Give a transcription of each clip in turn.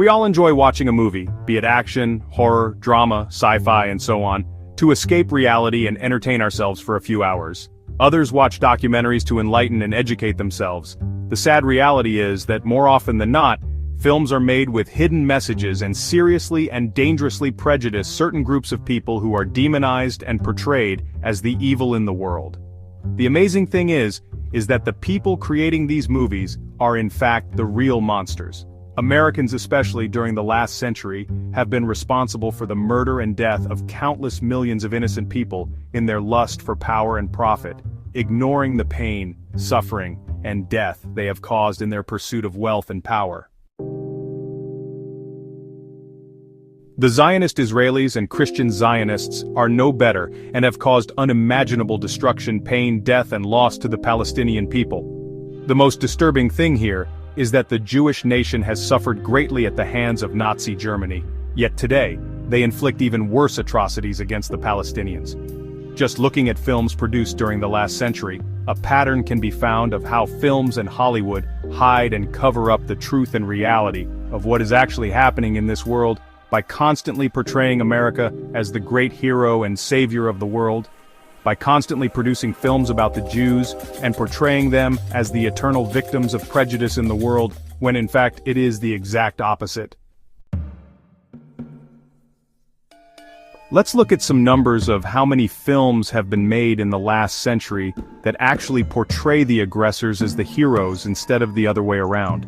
We all enjoy watching a movie, be it action, horror, drama, sci-fi, and so on, to escape reality and entertain ourselves for a few hours. Others watch documentaries to enlighten and educate themselves. The sad reality is that more often than not, films are made with hidden messages and seriously and dangerously prejudice certain groups of people who are demonized and portrayed as the evil in the world. The amazing thing is that the people creating these movies are in fact the real monsters. Americans, especially during the last century, have been responsible for the murder and death of countless millions of innocent people in their lust for power and profit, ignoring the pain, suffering, and death they have caused in their pursuit of wealth and power. The Zionist Israelis and Christian Zionists are no better and have caused unimaginable destruction, pain, death, and loss to the Palestinian people. The most disturbing thing here is that the Jewish nation has suffered greatly at the hands of Nazi Germany, yet today, they inflict even worse atrocities against the Palestinians. Just looking at films produced during the last century, a pattern can be found of how films and Hollywood hide and cover up the truth and reality of what is actually happening in this world by constantly portraying America as the great hero and savior of the world, by constantly producing films about the Jews and portraying them as the eternal victims of prejudice in the world, when in fact it is the exact opposite. Let's look at some numbers of how many films have been made in the last century that actually portray the aggressors as the heroes instead of the other way around.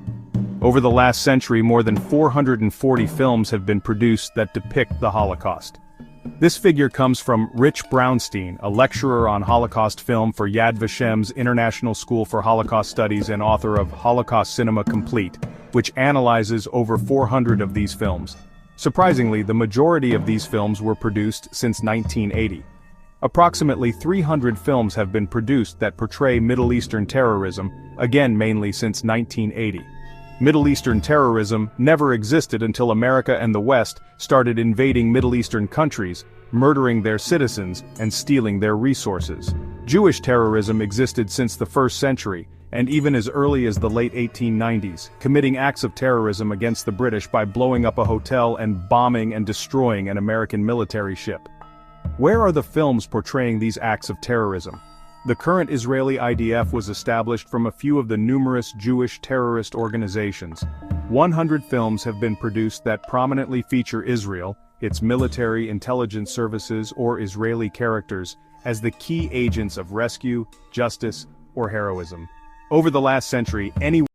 Over the last century, more than 440 films have been produced that depict the Holocaust. This figure comes from Rich Brownstein, a lecturer on Holocaust film for Yad Vashem's International School for Holocaust Studies and author of Holocaust Cinema Complete, which analyzes over 400 of these films. Surprisingly, the majority of these films were produced since 1980. Approximately 300 films have been produced that portray Middle Eastern terrorism, again mainly since 1980. Middle Eastern terrorism never existed until America and the West started invading Middle Eastern countries, murdering their citizens, and stealing their resources. Jewish terrorism existed since the 1st century, and even as early as the late 1890s, committing acts of terrorism against the British by blowing up a hotel and bombing and destroying an American military ship. Where are the films portraying these acts of terrorism? The current Israeli IDF was established from a few of the numerous Jewish terrorist organizations. 100 films have been produced that prominently feature Israel, its military, intelligence services, or Israeli characters as the key agents of rescue, justice, or heroism. Over the last century, any